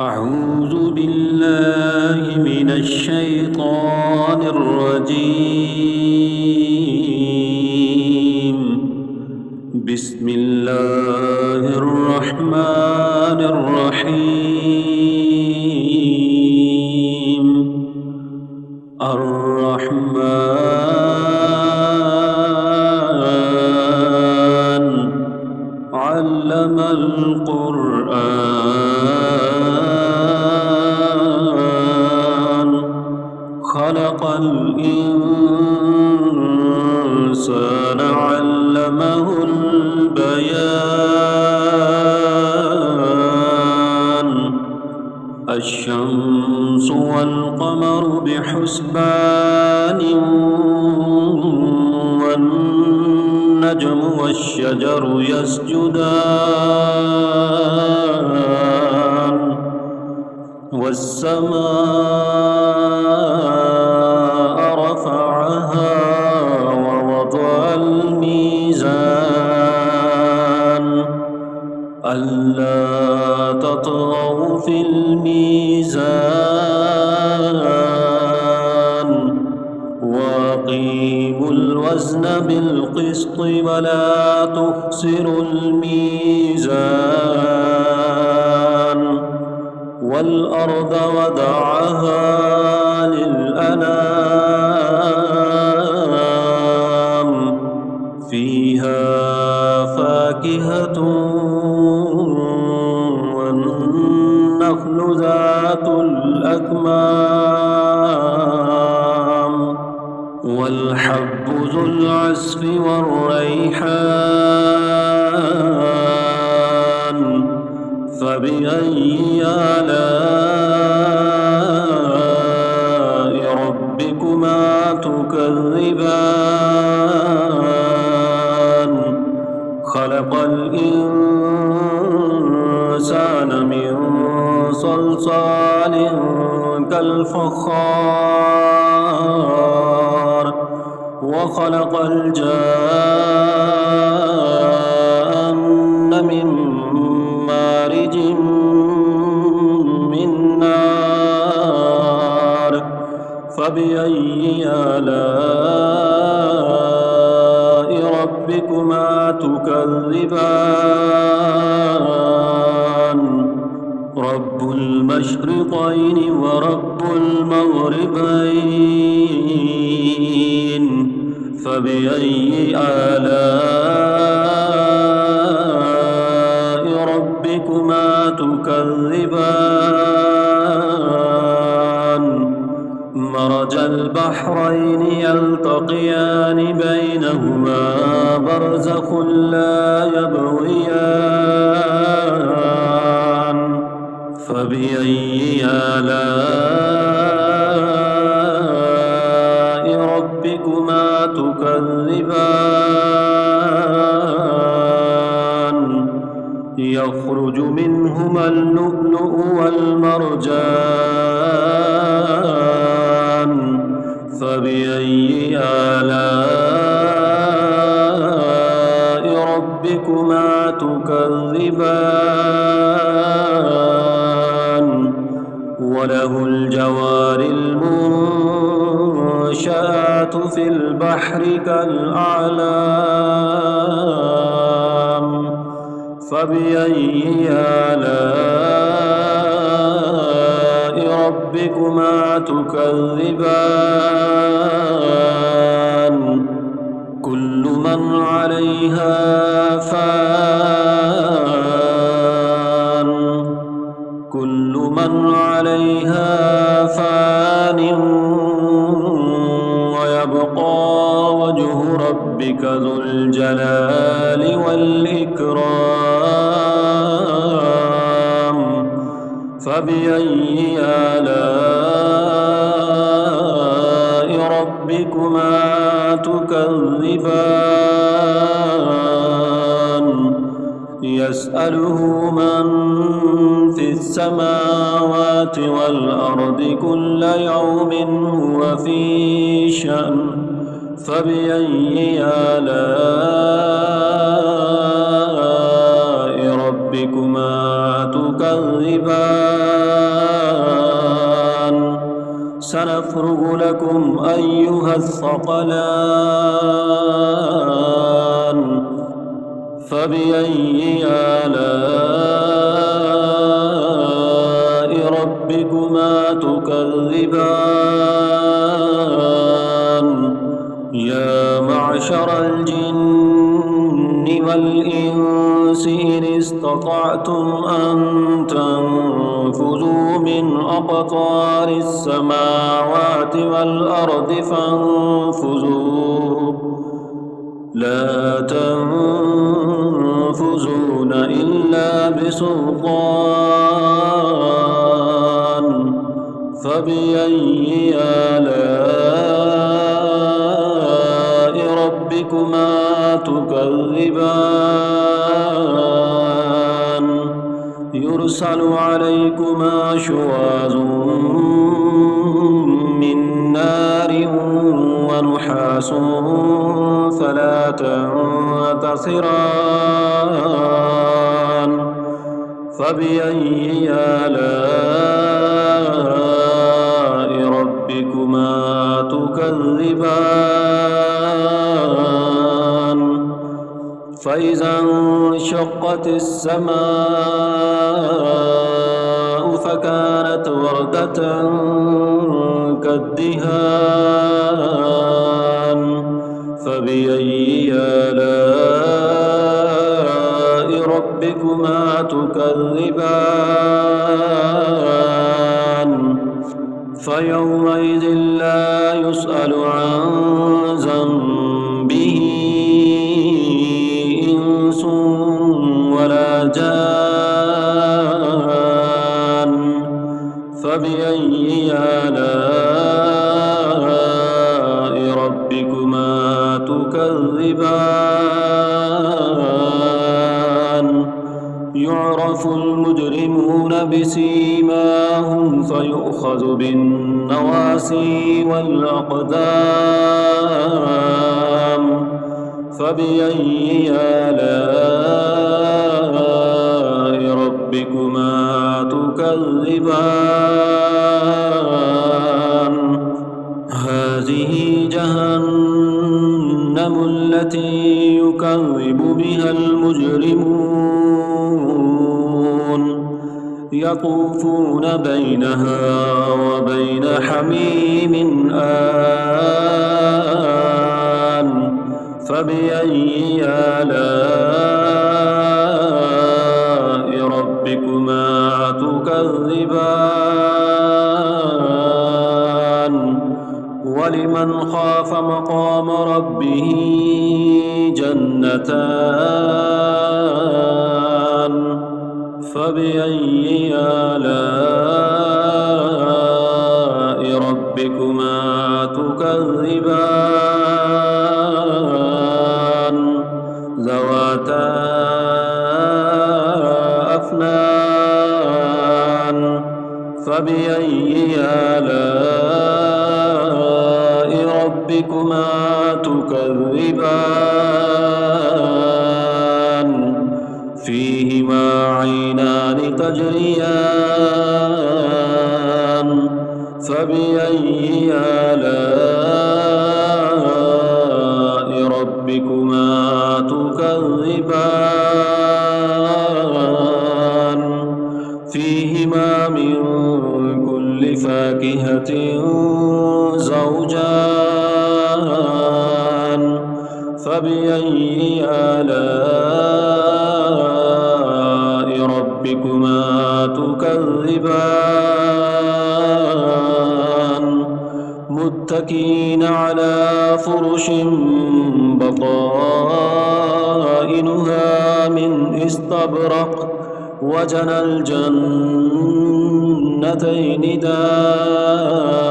أعوذ بالله من الشيطان الرجيم. بسم الله الرحمن الرحيم. الرحمن علم القرآن خلق الإنسان علمه البيان. الشمس والقمر بحسبان والنجم والشجر يسجدان والسماء رفعها ووضع الميزان ألا تطغوا في الميزان وأقيموا الوزن بالقسط ولا تخسروا الميزان. والأرض وضعها للأنام فيها فاكهة والنخل ذات الأكمام والحب ذو العصف والريحان. فبأي آلاء ربكما تكذبان. خلق الإنسان من صلصال كالفخار وخلق الجان من مارج من نار. فبأي آلاء ربكما تكذبان. رب المشرقين ورب المغربين. فبأي آلاء ربكما تكذبان. مرج البحرين يلتقيان بينهما برزخ لا يبغيان. فبأي آلاء ربكما تكذبان. يخرج منهما اللؤلؤ والمرجان. فبأي آلاء ربكما تكذبان. وله الجوار المنشآت في البحر كالأعلام. فبأي آلاء ربكما تكذبان. كل من عليها فان. كل من عليها فان ويبقى وجه ربك ذو الجلال والإكرام. فبأي آلاء ربكما تكذبان. يسأله من في السماوات والأرض كل يوم هو في شأن. فبأي آلاء ربكما تكذبان. سنفرغ لكم أيها الثقلان فبأي آلاء ربكما تكذبان يا معشر الجن والإنس إن استطعتم أن تنفذوا من أقطار السماوات والأرض فانفذوا لا تنفذون إلا بسلطان فبأي آلاء ربكما تكذبان يرسل عليكما شواظ من نار ونحاس فلا تنتصران فبأي آلاء ربكما تكذبان فإذا انشقت السماء فكانت وردة كالدهان فبأي آلاء ربكما تكذبان فيومئذ لا يسأل عن ذنبه إنس ولا جان فبأي آلاء ربكما تكذبان يعرف المجرمون بسيماهم فيؤخذ بالنواسي والأقدام فبأي آلاء ربكما تكذبان هذه جهنم التي يكذب بها المجرمون يطوفون بينها وبين حميم آن فبأي آلاء ربكما تكذبان ولمن خاف مقام ربه جنتان فبأي آلاء ربكما تكذبان ذواتا أفنان فبأي آلاء ربكما تكذبان فيهما عينان تجريان فبأي آلاء ربكما تكذبان فيهما من كل فاكهة زوجان فبأي آلاء ربكما تكذبان متكئين على فرش بطائنها من استبرق وجنى الجنتين دان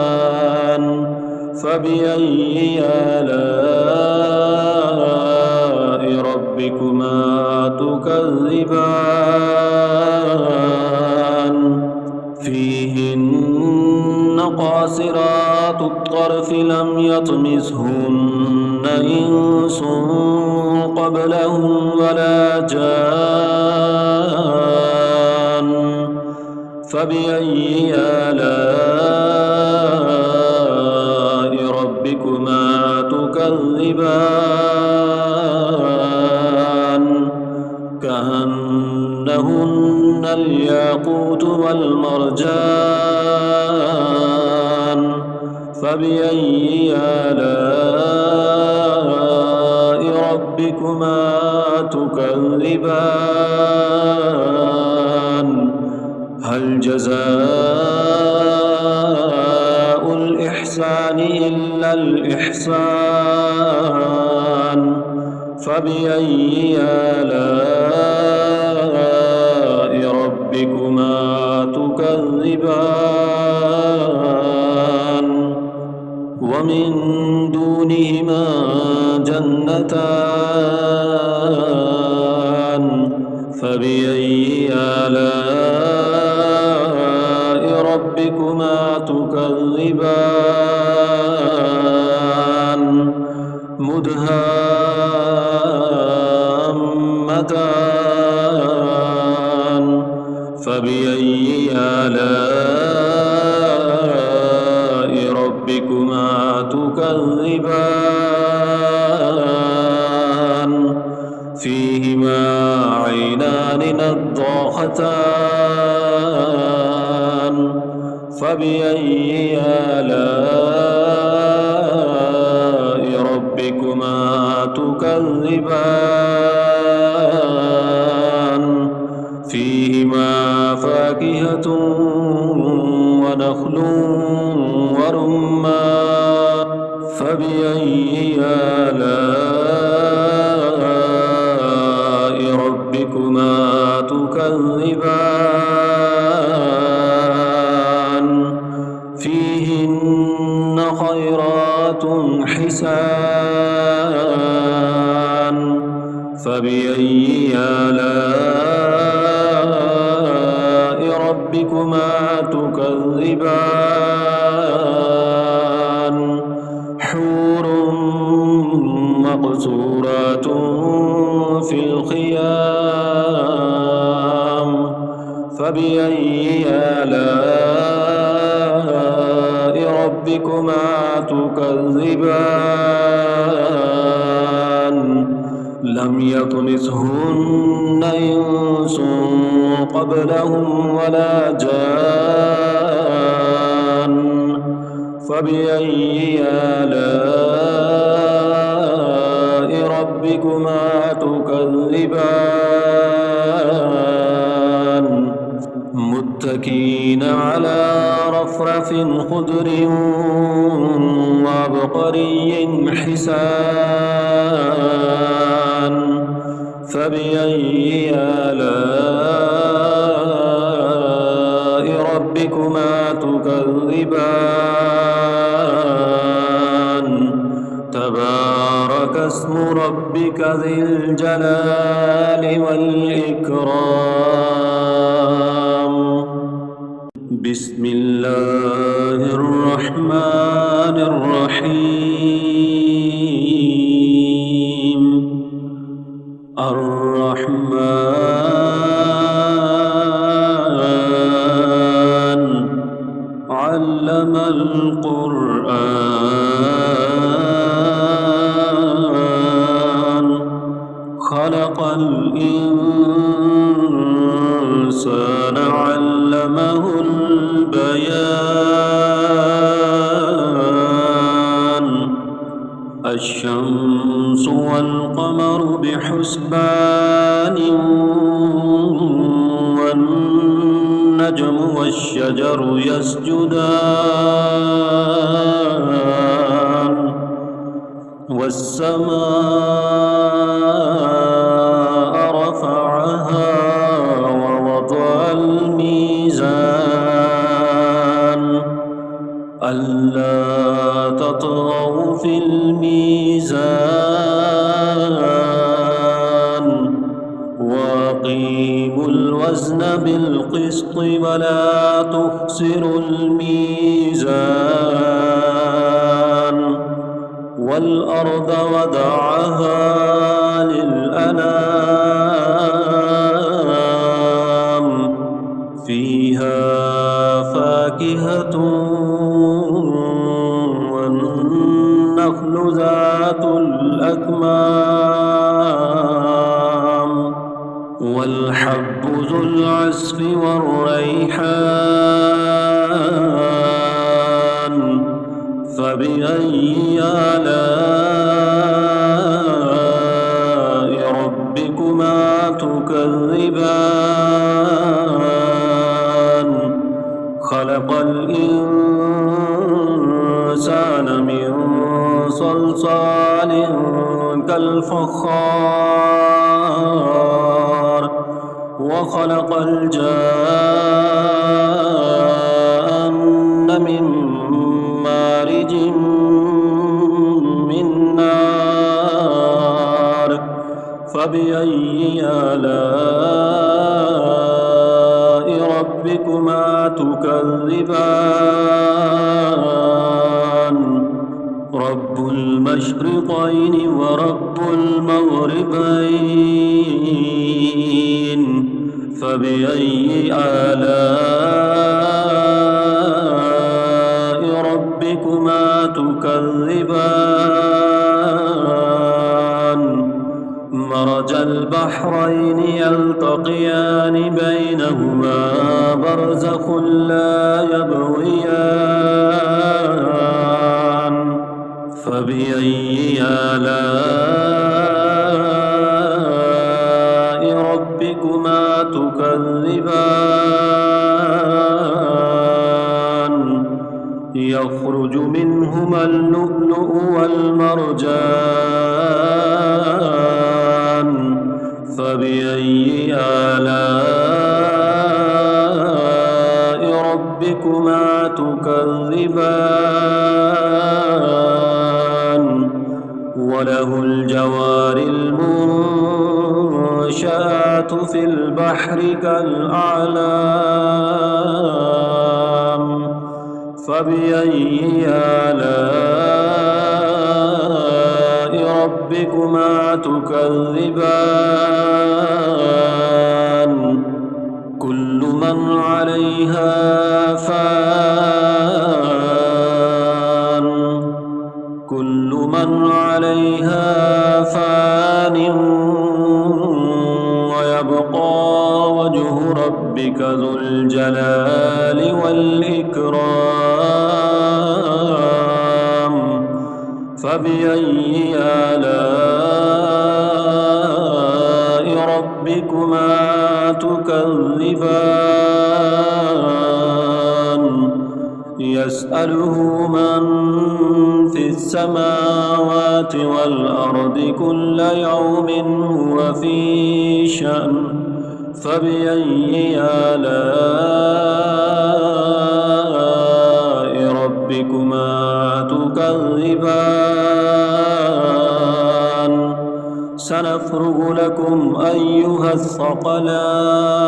فبأي آلاء ربكما تكذبان فيهن قاصرات الطرف لم يطمثهن إنس قبلهم ولا جان فبأي آلاء تكذبان كأنهن الياقوت والمرجان فبأي آلاء ربكما تكذبان هل جزاء الإحسان إلا الإحسان فبأي آلاء ربكما تكذبان ومن دونهما جنتان فبأي آلاء ربكما تكذبان مدهامتان فبأي آلاء ربكما تكذبان فيهما عينان نضاختان فبأي آلاء ربكما تكذبان فيهما فاكهة ونخل ورمان فبأي آلاء ربكما تكذبان فيهن خيرات حسان فبأي آلاء ربكما تكذبان حور مقصورات في الخيام فبأي آلاء ربكما تكذبان لم يطمثهن إنس قبلهم ولا جان فبأي آلاء ربكما تكذبان متكئين على رفرف خضر وعبقري حسان فبأي آلاء ربكما تكذبان تبارك اسم ربك ذي الجلال والإكرام بسم الله الرحمن الرحيم الرحمن علم القرآن خلق الإنسان علمه البيان الشمس والقمر بحسبان والنجم والشجر يسجدان والسماء رفعها ووضع الميزان ألا تطغوا في الميزان وأقيموا الوزن بالقسط ولا تخسروا الميزان والأرض وضعها للأنام فيها فاكهة والنخل ذات الأكمام والحب ذو العصف والريحان فبأي آلاء ربكما تكذبان خلق الإنسان من صلصال كالفخار وخلق الجان من مارج من نار فبأي آلاء ربكما تكذبان رب المشرقين ورب المغربين فبأي آلاء ربكما تكذبان مرج البحرين يلتقيان بينهما برزخ لا يبغيان فبأي آلاء ربكما تكذبان يخرج منهما اللؤلؤ والمرجان فبأي آلاء ربكما تكذبان وله الجوار المنشآت في البحر كالأعلام فبأي آلاء ربكما تكذبان كل من عليها فان كل من عليها فان ويبقى وجه ربك ذو الجلال والإكرام فبأي آلاء ربكما تكذبان يسأله من في السماوات والأرض كل يوم هو في شأن فبأي آلاء ربكما تكذبان سنفرغ لكم أيها الثقلان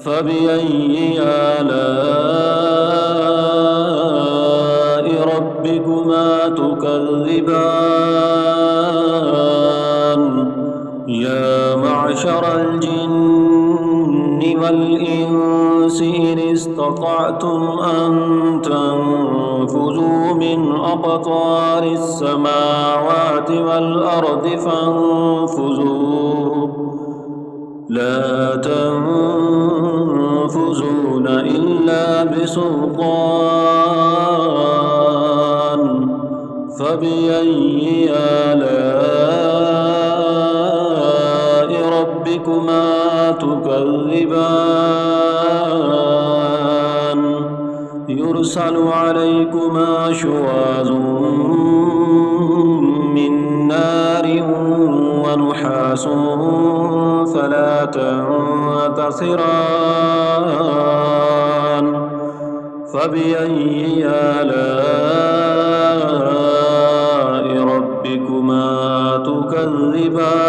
فبأي آلاء ربكما تكذبان يا معشر الجن والإنس إن استطعتم أن تنفذوا من أقطار السماوات والأرض فانفذوا لا تنفذون إلا بسلطان فبأي آلاء ربكما تكذبان يرسل عليكما شواظ من نار ونحاس فلا تنتصران فبأي آلاء ربكما تكذبان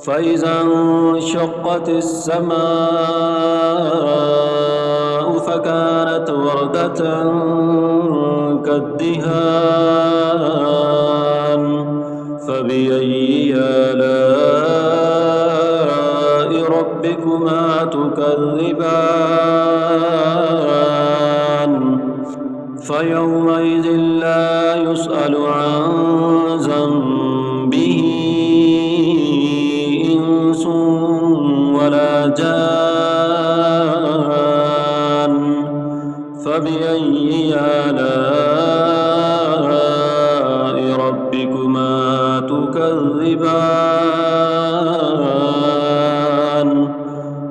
فإذا انشقت السماء فكانت وردة كالدهان فبأي آلاء ربكما تكذبان فيومئذ لا يسأل عن ذنبه إنس ولا جان فبأي آلاء ربكما تكذبان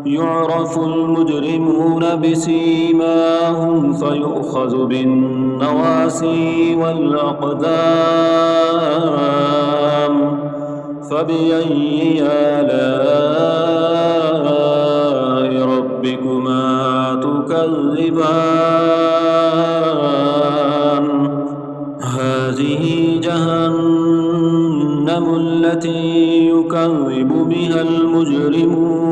يعرف المجرمون بسيماهم فيؤخذ بالنواسي والأقدام فبأي آلاء ربكما تكذبان هذه جهنم التي يكذب بها المجرمون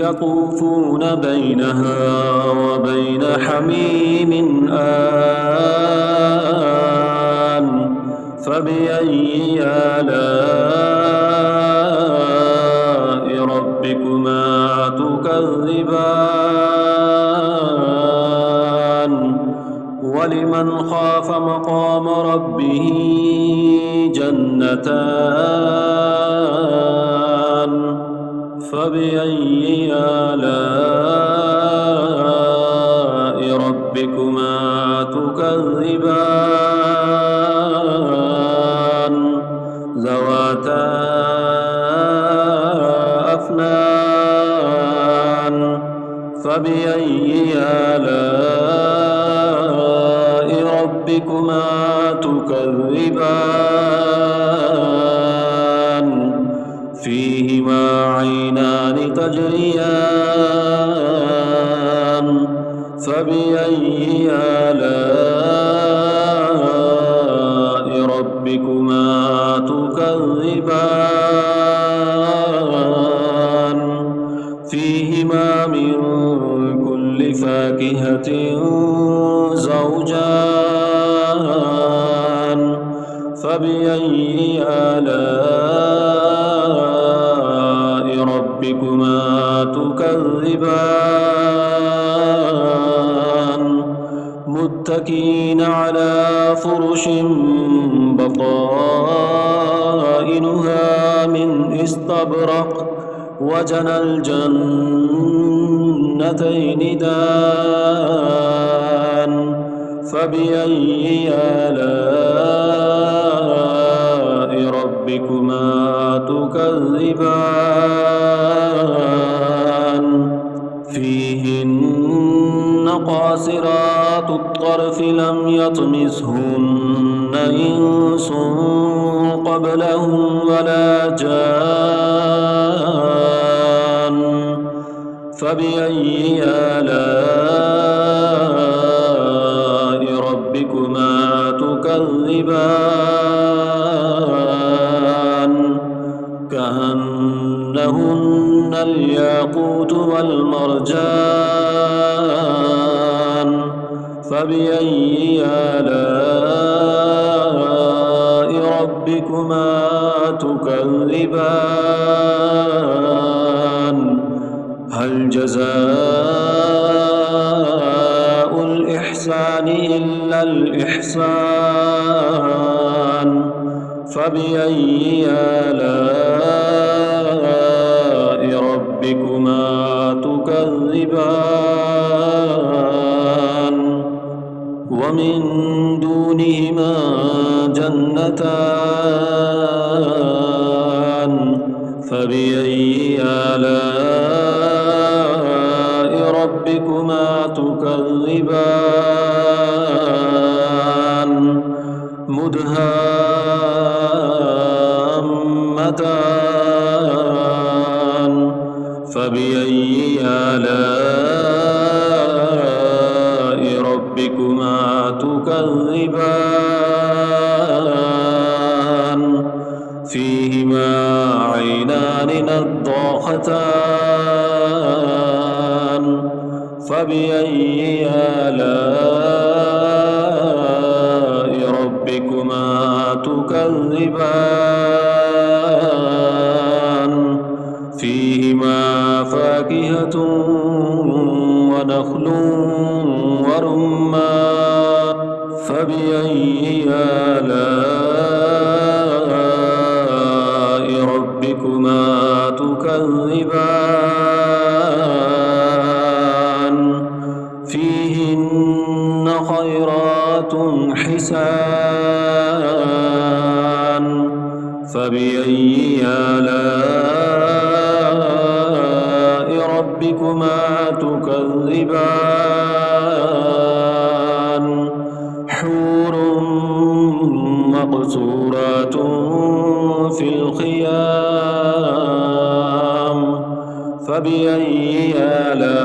يطوفون بينها وبين حميم آن فبأي آلاء ربكما تكذبان ولمن خاف مقام ربه جنتان فبأي آلاء ربكما تكذبان ذواتا أفنان فبأي آلاء ربكما تكذبان فيهما عينان تجريان فبأي آلاء ربكما تكذبان فيهما من كل فاكهة زوجان فبأي آلاء ربكما تكذبان متكئين على فرش بطائنها من استبرق وجنى الجنتين دان فبأي آلاء ربكما تكذبان فيهن قاصرات الطرف لم يطمثهن إنس قبلهم ولا جان فبأي آلاء ربكما تكذبان كأنهن الياقوت والمرجان فبأي آلاء ربكما تكذبان هل جزاء الإحسان إلا الإحسان فبأي آلاء ربكما تكذبان ومن دونهما جنتان فبأي آلاء ربكما تكذبان مدهامتان فبأي آلاء ربكما تكذبان فيهما عينان نضاختان فبأي آلاء ربكما تكذبان وفاكهة ونخل ورمان فبأي آلاء ربكما تكذبان فيهن خيرات حسان فبأي آلاء ربكما تكذبان حور مقصورات في الخيام فبأي آلاء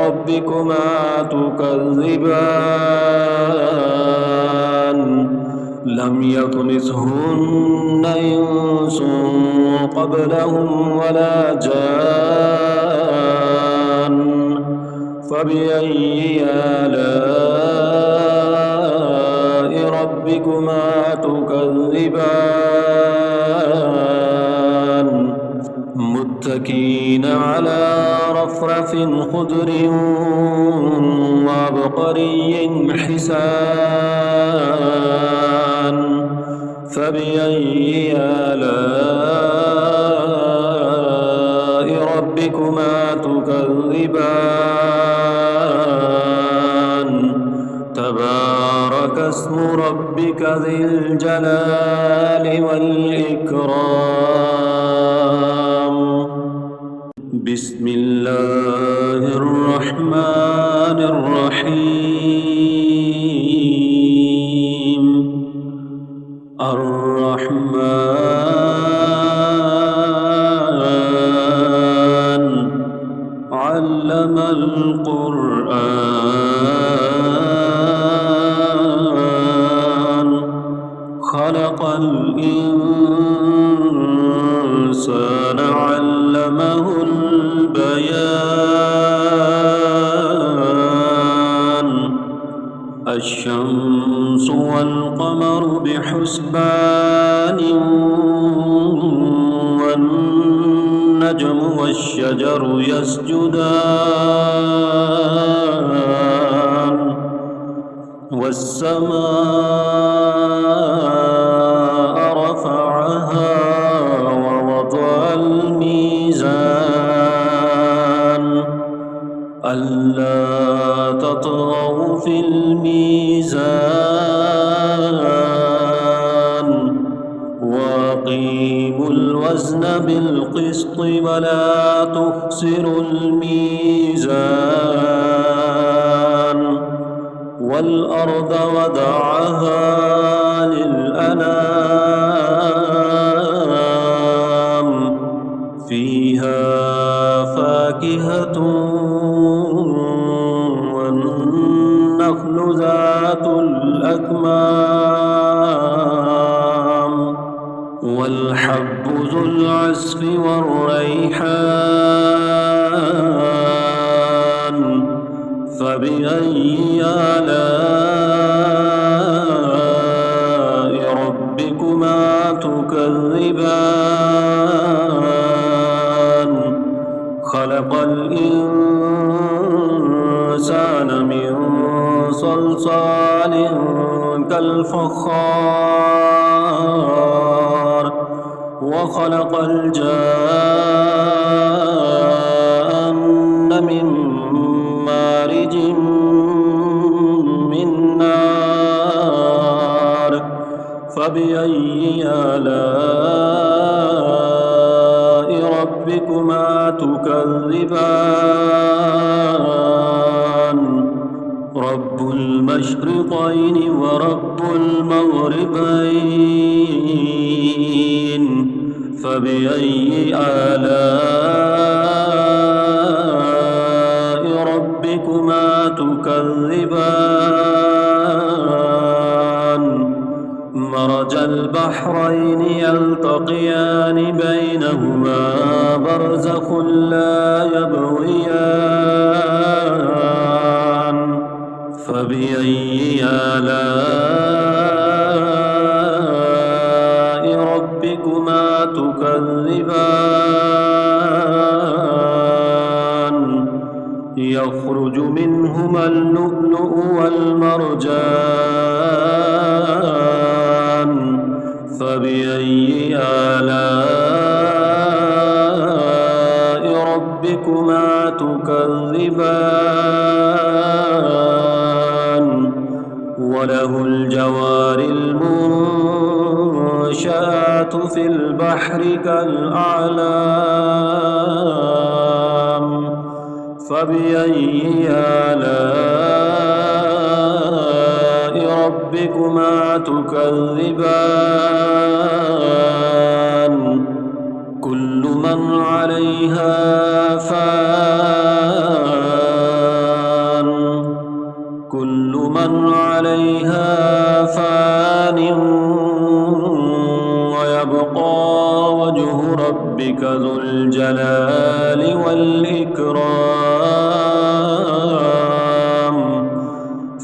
ربكما تكذبان لم يطمثهن إنس قبلهم ولا جان فبأي آلاء ربكما تكذبان متكئين على رفرف خضر وعبقري حسان فبأي آلاء ربكما تكذبان تبارك اسم ربك ذي الجلال والإكرام بسم الله الرحمن الرحيم الرحمن علم القرآن خلق الإنسان علمه البيان الشمس والقمر بحسبان والنجم والشجر يسجدان والسماء رفعها ووضع الميزان ألا تطغوا في الميزان وأقيموا الوزن بالقسط ولا تخسروا الميزان والأرض وضعها للأنام فيها فاكهة والنخل ذات الأكمام والحب ذو العصف والريحان فبأي آلاء ربكما تكذبان خلق الإنسان من صلصال كالفخار وخلق الجان من مارج من نار فبأي آلاء ربكما تكذبان رب المشرقين ورب المغربين فبأي آلاء ربكما تكذبان مرج البحرين يلتقيان بينهما برزخ لا يبغيان فبأي آلاء ربكما تكذبان يخرج منهما اللؤلؤ والمرجان فبأي آلاء ربكما تكذبان وله الجوار المنشآت في البحر كالأعلام فبأي آلاء ربكما تكذبان كل من عليها فان ويبقى وجه ربك ذو الجلال والإكرام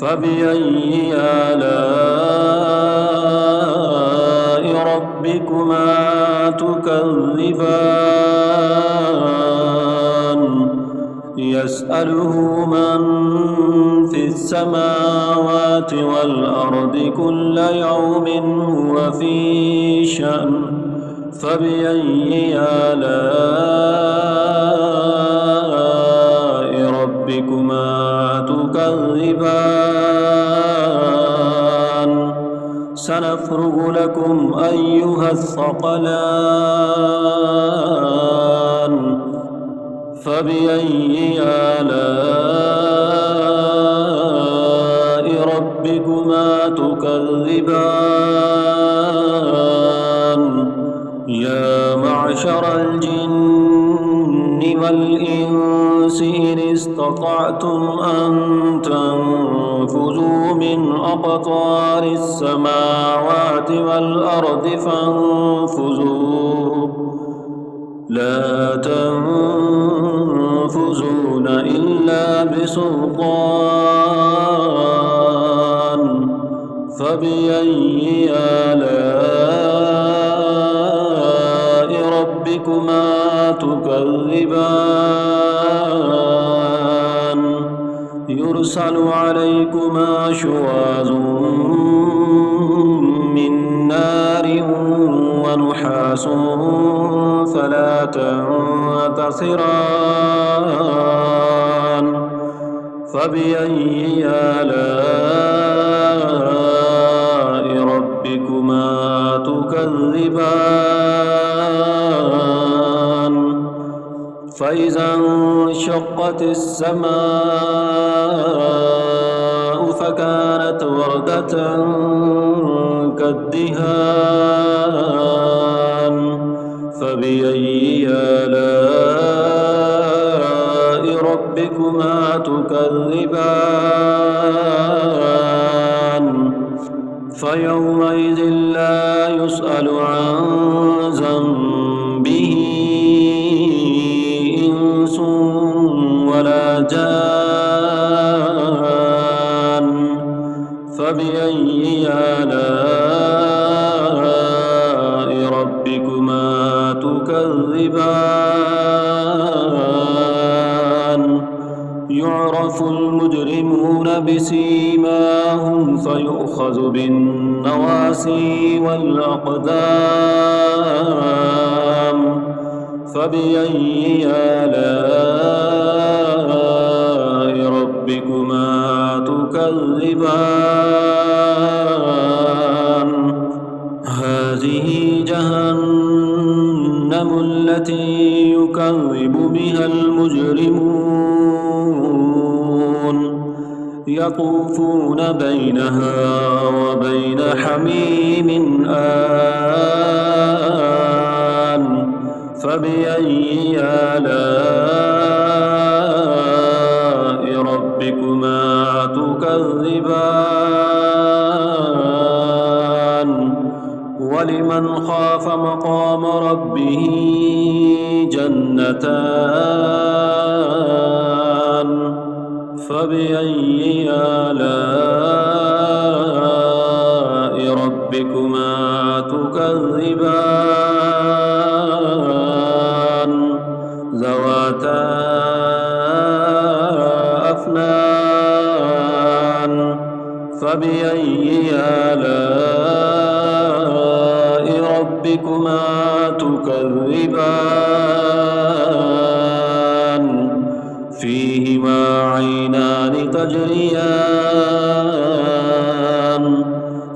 فبأي آلاء ربكما تكذبان يسأله من في السماوات والأرض كل يوم هو في شأن فبأي آلاء ربكما تكذبان سنفرغ لكم أيها الثقلان فبأي آلاء ربكما تكذبان يا معشر الجن والإنس إن استطعتم أن تنفذوا من أقطار السماوات والأرض فانفذوا لا تنفذون إلا بسلطان فبأي آلاء ربكما تكذبان يرسل عليكما شواظ من نار ونحاس فلا تنتصران فبأي آلاء ربكما تكذبان فإذا انشقت السماء فكانت وردة كالدهان فبأي آلاء ربكما تكذبان فيومئذ لا يسأل عن ذنبه إنس ولا جان فبأي آلاء ربكما تكذبان يعرف المجرمون بسيماهم فيؤخذ بالنواسي والأقدام فبأي آلاء ربكما تكذبان هذه جهنم التي يكذب بها المجرمون يطوفون بينها وبين حميم آن فبأي آلاء ربكما تكذبان ولمن خاف مقام ربه جنتان فبأي آلاء ربكما تكذبان ذواتا فبأي آلاء ربكما تكذبان فيهما عينان تجريان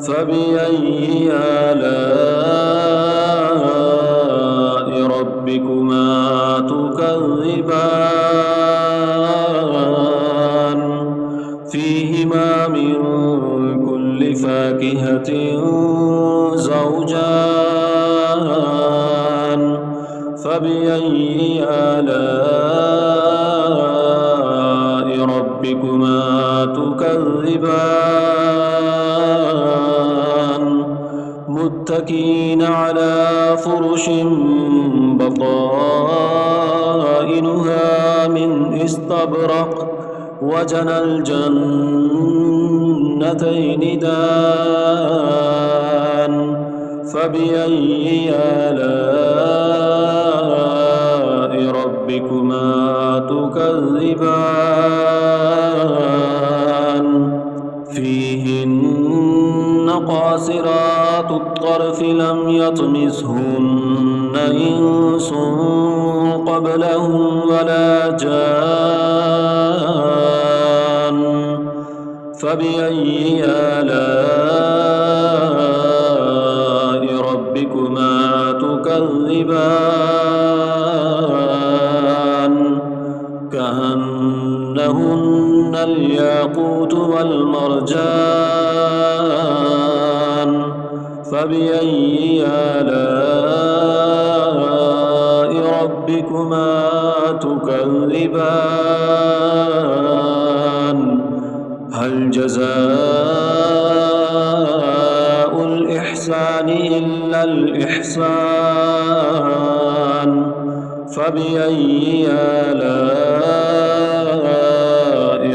فبأي آلاء ربكما تكذبان فيهما من كل فاكهة زوجان فبأي آلاء ربكما تكذبان متكئين على فرش بطائنها من استبرق وجنى الجنتين دان فبأي آلاء ربكما تكذبان فيهن قاصرات الطرف لم يطمثهن إنس قبلهم ولا جان فبأي آلاء ربكما تكذبان كأنهن الياقوت والمرجان فبأي آلاء ربكما تكذبان هل جزاء الإحسان إلا الإحسان فبأي آلاء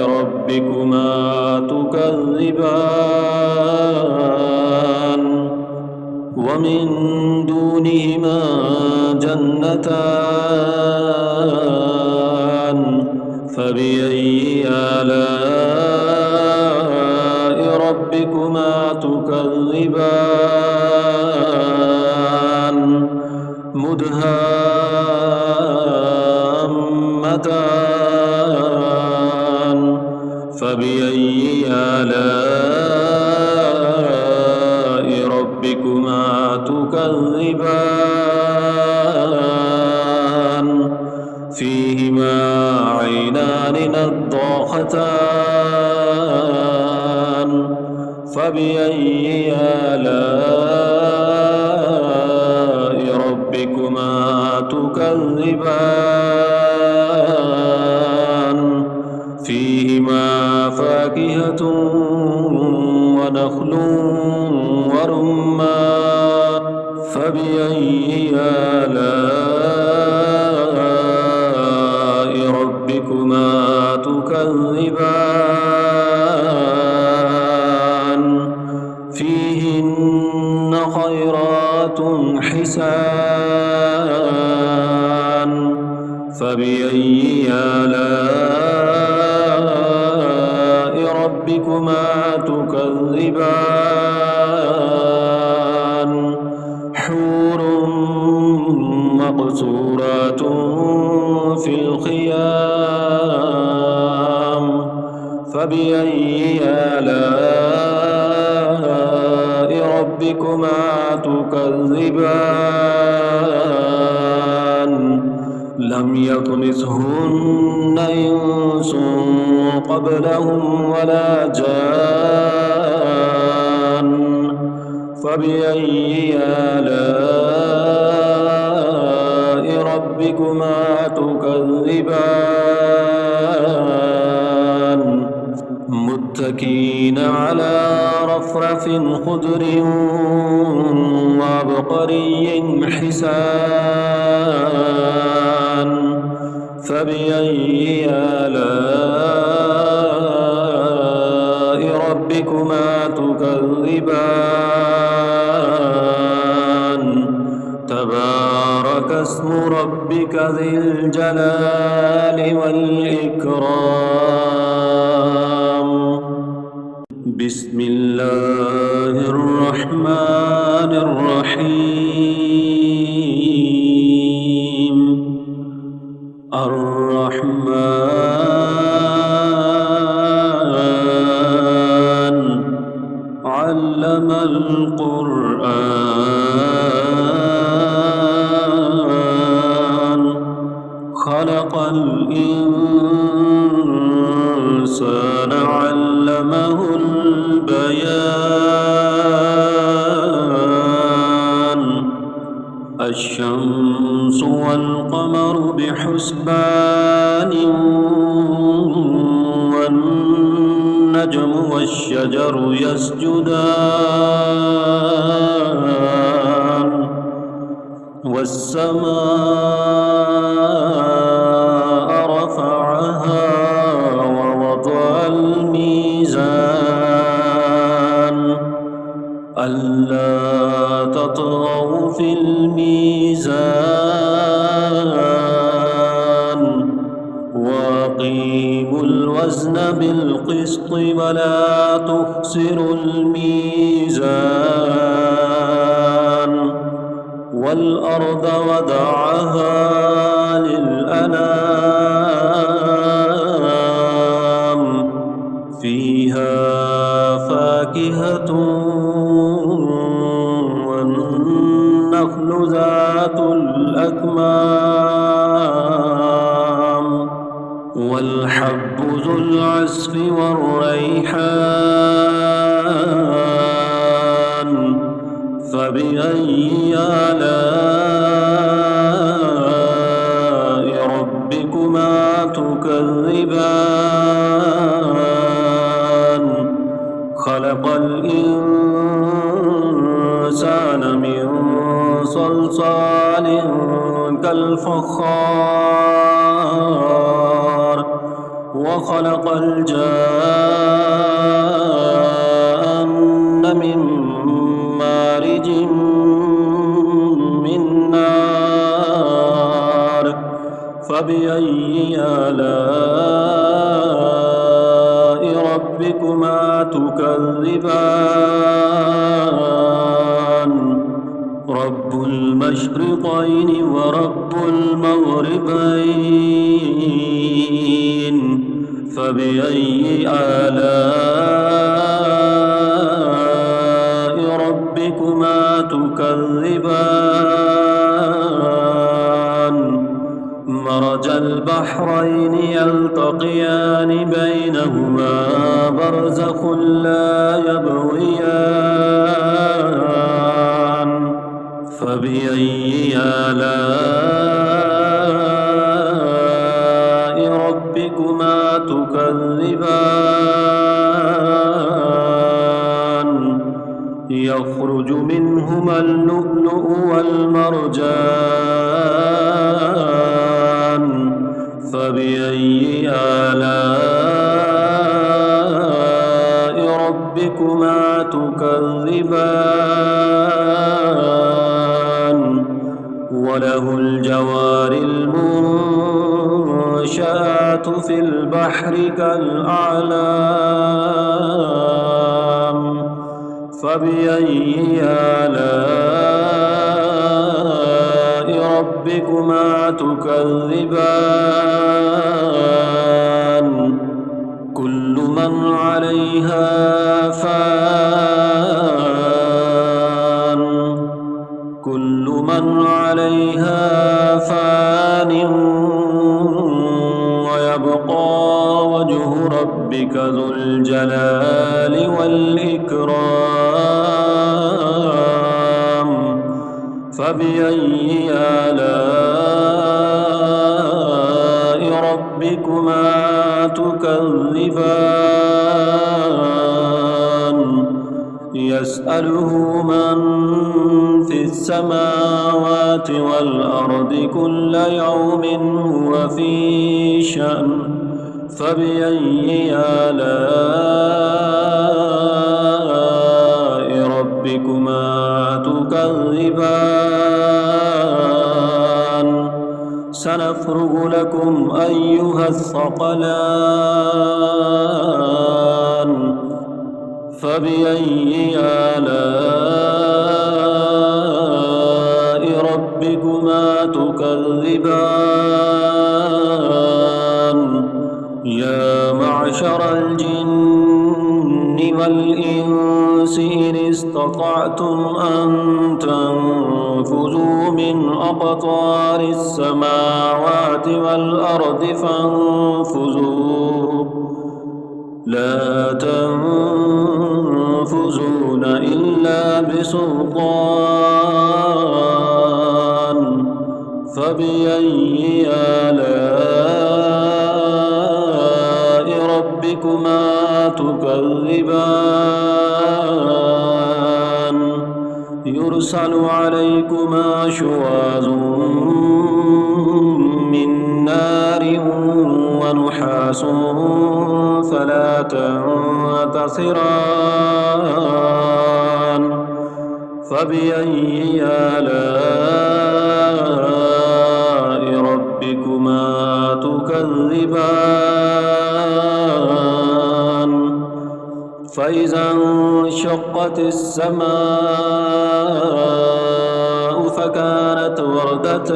ربكما تكذبان ومن دونهما جنتان فبأي آلاء ربكما تكذبان مدهامتان فبأي آلاء ربكما تكذبان فيهما عينان نضاختان فبأي آلاء ربكما تكذبان فيهما فاكهة ونخل ورمان فبأي آلاء ربكما تكذبان فيهن خيرات حسان فبأي آلاء ربكما تكذبان حور مقصورات في الخيام فبأي آلاء ربكما تكذبان لم يطمثهن إنس قبلهم ولا جان فبأي آلاء ربكما تكذبان متكئين على رفرف خضر وعبقري حسان فبأي آلاء ربكما تكذبان تبارك اسم ربك ذي الجلال والإكرام بسم الله الرحمن الرحيم الرحمن علم القرآن خلق الإنسان علمه البيان الشمس والقمر بحسبان والنجم والشجر يسجدان والسماء رفعها ووضع الميزان ألا تطغوا في الميزان وأقيموا الوزن بالقسط ولا تخسروا الميزان والأرض وضعها للأنام فيها فاكهة والنخل ذات الأكمام والحب ذو العصف والريحان فبأي آلاء ربكما تكذبان خلق الإنسان من صلصال كالفخار وخلق الجان من مارج من نار فبأي آلاء ربكما تكذبان رب المشرقين ورب المغربين فبأي آلاء ربكما تكذبان مرج البحرين يلتقيان بينهما برزخ لا يبغيان فبأي آلاء ربكما تكذبان يخرج منهما اللؤلؤ والمرجان فبأي آلاء ربكما تكذبان وله الجوار المنشآت في البحر كالأعلام فبأي آلاء ربكما تكذبان كل من عليها فان كل من عليها فان ويبقى وجه ربك ذو الجلال والإكرام فبأي آلاء ربكما تكذبان يسأله من في السماوات والأرض كل يوم هو في شأن فبأي آلاء ربكما تكذبان سنفرغ لكم أيها الثقلان فبأي آلاء ربكما تكذبان يا معشر الجن والإنس إن استطعتم أن تنفذوا من أقطار السماوات والأرض فانفذوا لا تنفذون إلا بسلطان فبأي آلاء ربكما تكذبان يرسل عليكما شواظ من نار ونحاس فلا تنتصران فبأي آلاء ربكما تكذبان فإذا انشقت السماء فكانت وردة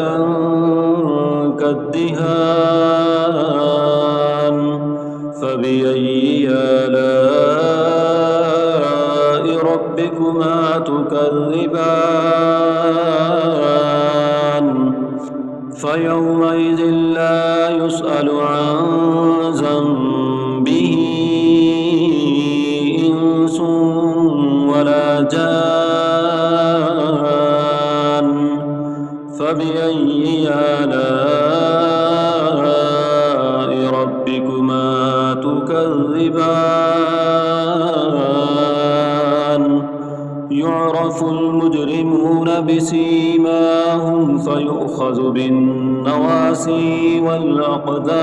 كالدهان فبأي آلاء ربكما تكذبان فيومئذ لا يسأل عن ذنبه إنس ولا جان فبأي آلاء ربكما تكذبان يعرف المجرمون بسيماهم فيؤخذ بالنواسي والأقدام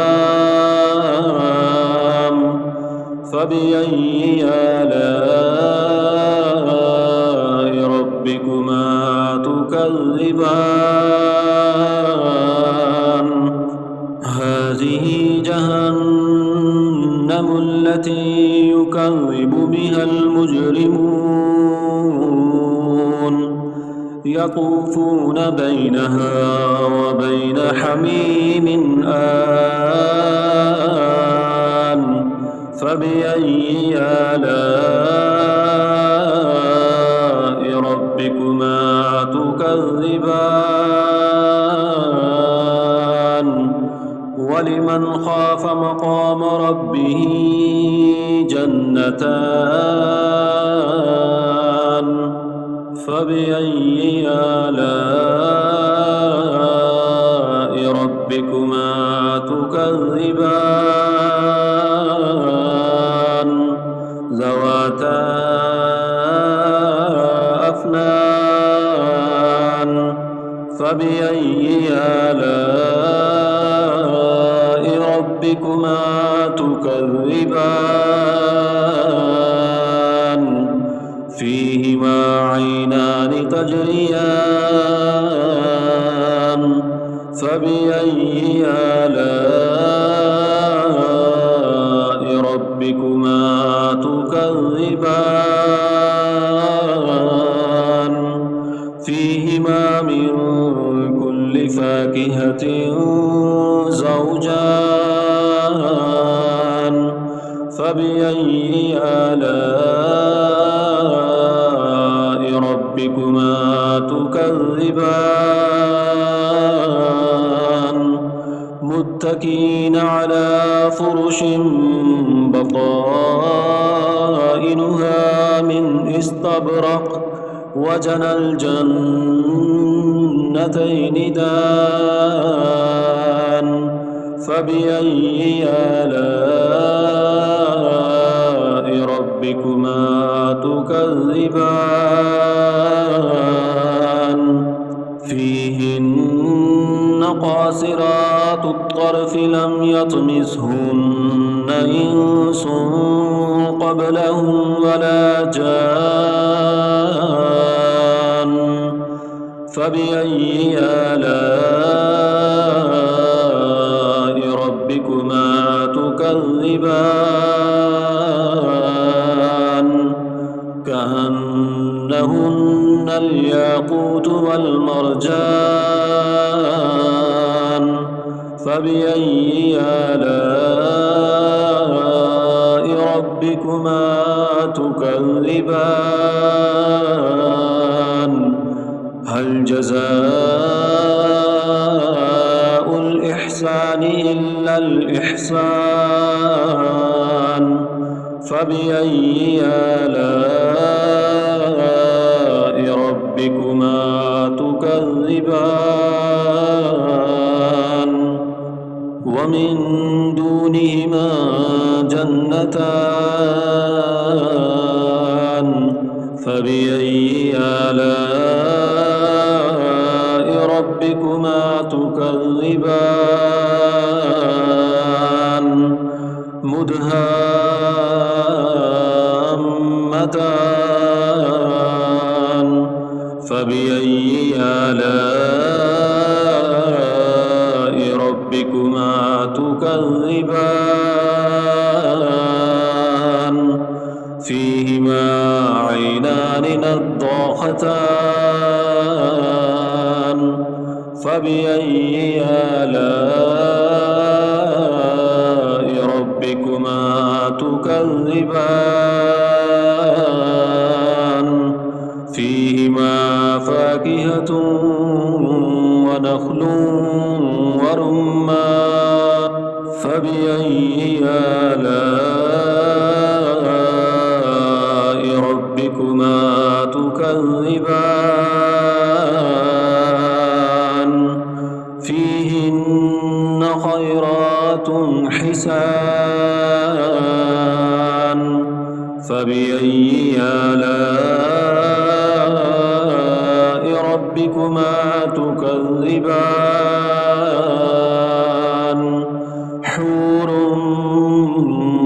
فبأي آلاء ربكما تكذبان هذه جهنم التي يكذب بها المجرمون يطوفون بينها وبين حميم آن فبأي آلاء ربكما تكذبان ولمن خاف مقام ربه جنتان فبأي آلاء ربكما تكذبان ذواتا أفنان فبأي آلاء ربكما تكذبان فيهما عينان تجريان فبأي آلاء ربكما تكذبان فيهما من كل فاكهة زوجان فبأي آلاء ربكما تكذبان متكئين على فرش بطائنها من استبرق وجنى الجنتين دان فبأي آلاء ربكما تكذبان فيهن قاصرات الطرف لم يطمثهن إنس قبلهم ولا جان فبأي آلاء ربكما تكذبان الياقوت والمرجان فبأي آلاء ربكما تكذبان هل جزاء الإحسان إلا الإحسان فبأي آلاء ربكما تكذبان ومن دونهما جنتان فبأي آلاء ربكما تكذبان مدهامتان فبأي آلاء ربكما تكذبان فيهما عينان نضاختان فبأي آلاء ربكما تكذبان فيهما فاكهة ونخل ورمان فبأي آلاء ربكما تكذبان فيهن خيرات حسان فبأي آلاء ربكما تكذبان حور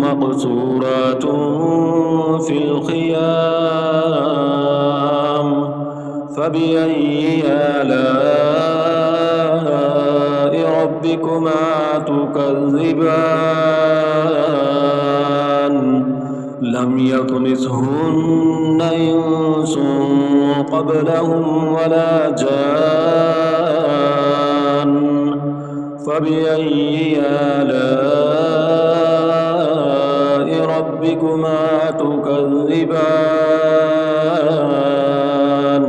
مقصورات في الخيام فبأي آلاء ربكما تكذبان لم يطمثهن إنس قبلهم ولا جان فبأي آلاء ربكما تكذبان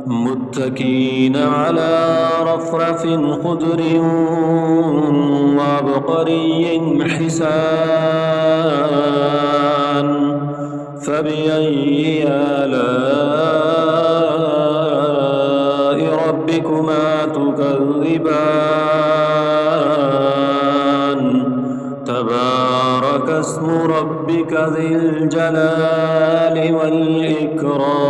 متكئين على رفرف خضر وعبقري حسان فبأي آلاء ربكما تكذبان تبارك اسم ربك ذي الجلال والإكرام